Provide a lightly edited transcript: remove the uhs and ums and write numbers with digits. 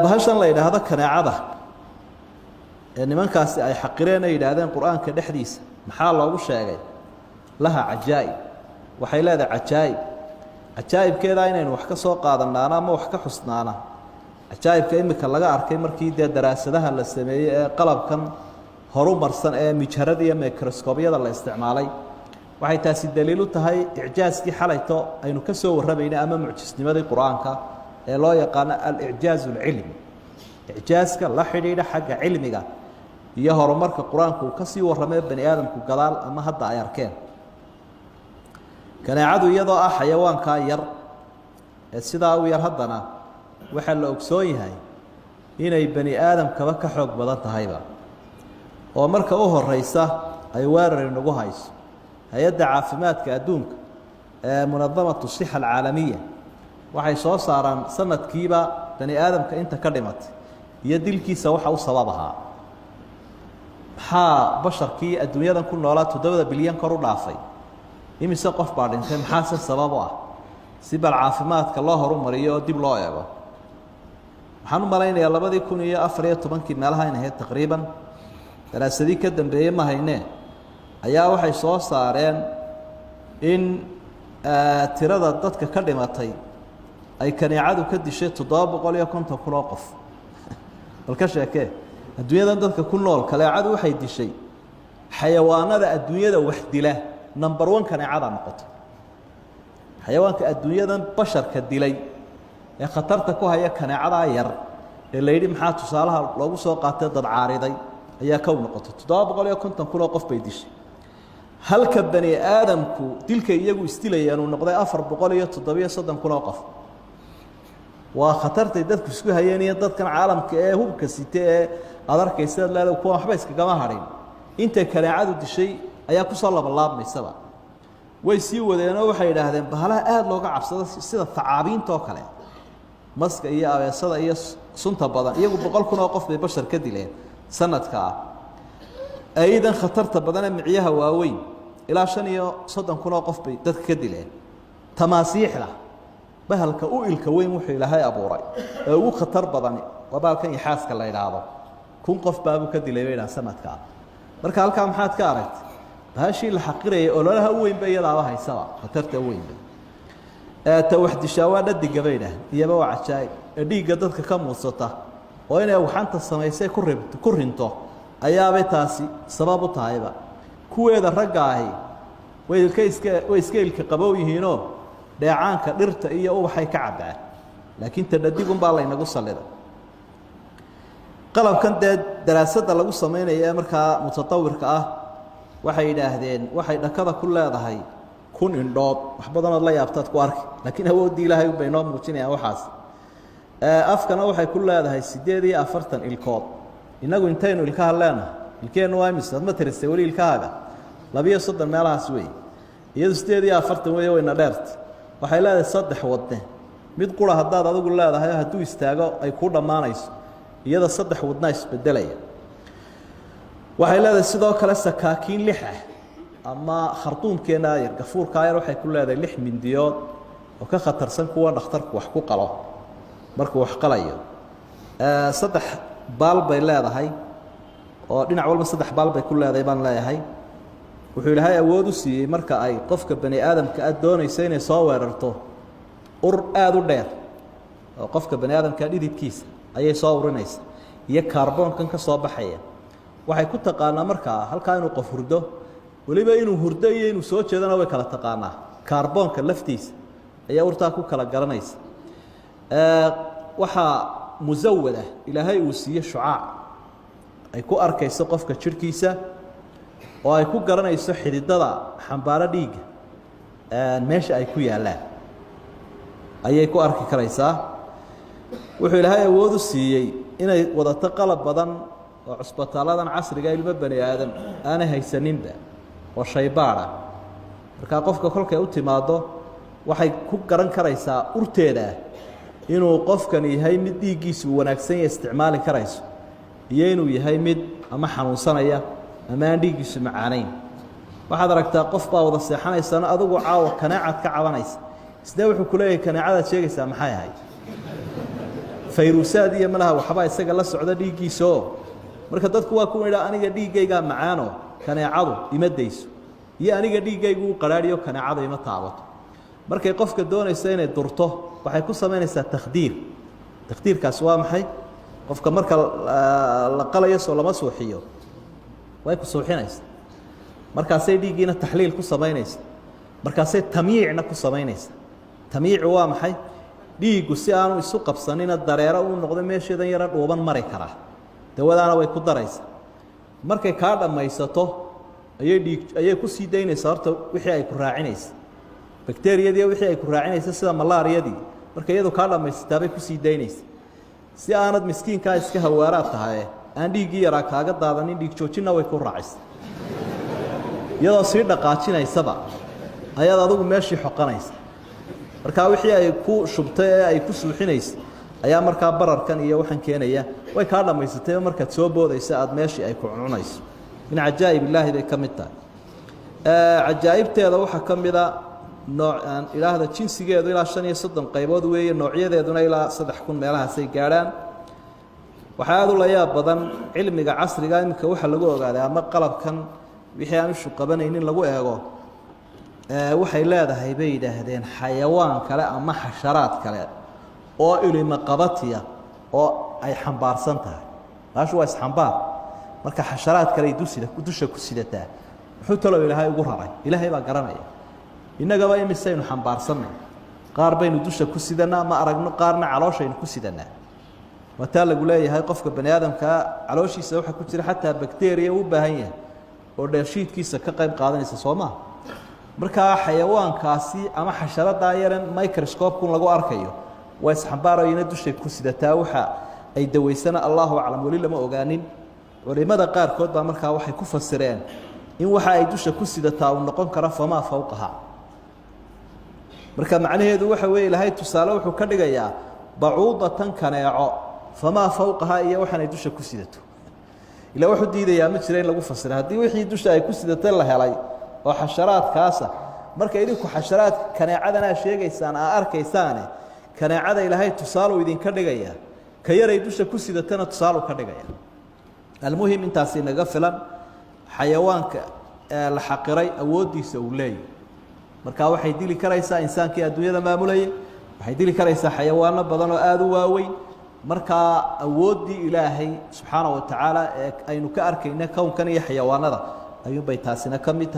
bahashan la yidhaahdo kaneecada nimankaasi ay xaqireen ay yidhaahdeen qur-aanka dhexdiisa maxaa loogu sheegay laha cajaa'ib waxay leedahay cajaa'ib cajaa'ibkeedaa inaynu wax ka soo qaadanaana ama wax ka xusnaana cajaa'ibka imika laga arkay markii dee daraasadaha la sameeyey ee qalabkan horumarsan ee mijharada iyo microscobyada la isticmaalay waxay taasi daliil u tahay icjaaskii xalayto aynu ka soo warramaynay ama mucjisnimadii qur-aanka ee loo yaqaano al-icjaaz al-cilmi icjaaska la xidhiidha xagga cilmiga iyo horumarka qur-aanku uu ka sii warramay bani aadamku gadaal ama hadda ay arkeen kaneecadu iyadoo ah xayawaankaa yar ee sidaa u yar haddana waxaa la ogsoon yahay inay bani aadamkaba ka xoog badan tahayba oo marka u horeysa ay weerar inagu hayso hay-adda caafimaadka adduunka ee munadamatu sixa alcaalamiya waxay soo saaraan sanadkiiba bani aadamka inta ka dhimatay iyo dilkiisa waxa u sabab ahaa maxaa basharkii adduunyadan ku noolaa 7 bilyan kor u dhaafay imise qof baa dhintay maxaase sabab u ah si bal caafimaadka loo horumariyo oo dib loo eego waxaan u malaynayaa 2014 meelaha in ahayd taqriiban daraasadii ka dambeeyey ma haynee ayaa waxay soo saareen in tirada dadka ka dhimatay ay kaneecadu ka dishay 750 kun oo qof balka sheekee adduunyadan dadka ku nool kaneecadu waxay dishay xayawaanada adduunyada wax dila number 1 kaneecada noqoto xayawaanka adduunyadan basharka dilay ee khatarta ku haya kaneecada yar ee la yidhi maxaa tusaalaha loogu soo qaatay dad caariday ayaa ka noqotay 750 kun oo qof bay dishay halka bani aadamku dilka iyagu istilayaan uu noqday 437 kun oo qof waa khatartay dadku isku hayeen iyo dadkan caalamka ee hubka sitay ee aad arkaysa leedahay kuwa waxba iskaga harin inta kaneecadu dishay ayaa ku soo laabmaysaba way sii wadeenoo waxay yidhaahdeen bahalaha aad looga cabsado sida tacaabiinta oo kale maska iyo abeesada iyo sunta badan iyagu 100 kun oo qof bay bashar ka dileen sanadka aydan khatarta badan ee miciyaha waaweyn ilaa 35 kun oo qof bay dadka ka dileen tamaasiixda bahalka u ilka weyn wuxuu ilaahay abuuray ee ugu khatar badan waa bahalkan yaxaaska la yiraahdo kun qof baa ka dilay weeyna sanadka marka halka maxaad ka aragtay bahashii la xaqirayay oo lolaha weyn bay iyada haysaba khatarta weyn ta waxdishaawada digabayna iyaba waa cajaa'ib dhiiga dadka ka muudsata oo inay waxanta samaysay ku rinto ayaabay taasi sabab u tahayba kuweeda ragga ahi way iska ilka qabow yihiinoo dheecaanka dhirta iyo ubaxay ka cabaan laakiin tadadigun baa la inagu saliday qalabkan daraasada lagu sameeyay ee markaa mutatawirka ah waxay yiraahdeen waxay dhakada ku leedahay kun indhood wax badan oo la yaabtaad ku arki laakiin awoodii ilaahay bay noo muujinayaan waxaas afkana waxay ku leedahay 48 ilkood inagu intaynu ilkaha leenahay ilkeenu waa misad ma tirisay wali ilkaaga 230 meelahaas way iyadu 48 way wayna dheert waxay leedahay 3 wadne mid qura hadaad adigu leedahay haduu istaago ay ku dhamaanayso iyada 3 wadna isbedelaya waxay leedahay sidoo kale sakaakiin 6 ah ama khartuumkeena yar gafuurka yar waxay ku leedahay 6 mindiyood oo ka khatarsan kuwa dhakhtarku wax ku qalo markuu wax qalayo 3 baal bay leedahay oo dhinac walba 3 baal bay ku leedahay baan leeyahay wuxuu ilaahay awood u siiyay marka ay qofka bani aadamka doonayso inay soo weerarto ur aad u dheer oo qofka bani aadamka dhididkiisa ayay soo urinaysaa iyo kaarboonkan ka soo baxaya waxay ku taqaanaa marka halka inuu qof hurdo waliba inuu hurdo iyo inuu soo jeedana way kala taqaanaa kaarboonka laftiisa ayaa urtaa ku kala garanaysa waxa muzawwada ilaahay uu siiyay shucaac ay ku arkayso qofka jirkiisa oo ay ku garanayso xididada xambaara dhiiga meesha ay ku yaalaan ayay ku arki karaysaa wuxuu ilaahay awood u siiyay inay wadato qalab badan oo cusbitaaladan casriga ilmo bani aadam aan haysaninba oo shaybaara marka qofka kolkay u timaado waxay ku garan karaysaa urteeda inuu qofkan yahay mid dhiigiisu wanaagsan yahay isticmaali karayso iyo inuu yahay mid ama xanuunsanaya ama aan dhiigiisu macaanayn waxaad aragtaa qof baa wada seexanaysana adigu caawa kaneecad ka cabanaysa isna wuxuu ku leeyahay kaneecada sheegaysaa maxay ahayd fayruusaad iyo malaha waxba isaga la socda dhiiggiisoo marka dadku waa ku yidhaa aniga dhiiggaygaa macaano kaneecadu ima dayso iyo aniga dhiiggaygu u qaraadhiyo kaneecada ima taabato markay qofka doonaysa inay durto waxay ku samaynaysaa takhdiirkaasi waa maxay qofka marka la qalayo soo lama suuxiyo way ku suuxinaysaa markaasay dhiiggiina taxliil ku samaynaysaa markaasay tamyiicna ku samaynaysaa tamyiicu waa maxay dhiiggu si aanu isu qabsanina dareero uu noqdo meesheedan yara dhuuban mari karaa dawadaana way ku daraysaa markay kaa dhammaysato ayay ku sii daynaysaa horta wixii ay ku raacinaysa bakteeriyadii wixii ay ku raacinaysa sida malaariyadii marka iyadu kaa dhammaysataa bay ku sii daynaysa si aanad miskiinkaa iska hawaaraad tahay aan dhiiggii yaraa kaaga daadanin dhiig joojinna way ku raacaysa iyadoo sii dhaqaajinaysaba ayaad adigu meeshii xoqanaysa markaa wixii ay ku shubtay ee ay ku suuxinaysa ayaa markaa bararkan iyo waxaan keenaya way kaa dhammaysatay markaad soo boodaysa aad meeshii ay ku cununayso min cajaa'ib illaahi bay ka mid tahay cajaa'ibteeda waxaa ka mida noocan ilaahda jinsigeedu ilaa 35 qaybood weeye noocyadeeduna ilaa 3000 meelahaasay gaadhaan waxaa aad u la yaab badan cilmiga casriga imika waxa lagu ogaaday ama qalabkan wixii aan ishu qabanaynin lagu eego waxay leedahay bay yidhaahdeen xayawaan kale ama xasharaad kale oo ilima qabatiya oo ay xambaarsan tahay taas waa isxambaar marka xasharaad kale dusha ku sidataa wuxuu talo ilaahay ugu raray ilaahay baa garanaya innagaba imisaynu xambaarsanay qaar baynu dusha ku sidanaa ma aragno qaarna calooshaynu ku sidanaa wataa lagu leeyahay qofka bani aadamka calooshiisa waxa ku jira xataa bakteeriya u baahan yahay oo dheefshiidkiisa ka qayb qaadanaysa Soomaa marka xayawaankaasi ama xasharada yaran microscope kun lagu arkayo way isxambaarayna dusha ku sidataa waxa ay daweysana Allahu a'lam wali lama ogaanin culimada qaar kood baa markaa waxay ku fasireen in waxa ay dusha ku sidataa uu noqon karo fama fawqaha marka macnaheedu waxa weey ilaahay tusaale wuxuu ka dhigayaa bacuudatan kaneeco fama fawqaha iyo waxaan ay dusha ku sidato ila wuxuu diidayaa ma jireen lagu fasiro hadii wixii dusha ay ku sidatay la helay oo xasharaadkaasa marka idinku xasharaad kaneecadana sheegaysaan arkaysaan kaneecada ilaahay tusaale uu idin ka dhigaya ka yaray dusha ku sidatana tusaale ka dhigaya almuhim intaasi naga filan xayawaanka la xaqiray awoodiisa uu leeyahay marka waxay dili karaysaa insaankii adduunyada maamulayay waxay dili karaysaa xayawaano badan oo aad u waaweyn marka awoodii ilaahay subxaanahu wa ta'ala aynu ka arkayna kownkan iyo xayawaanada ayuu bay taasina kamid tahay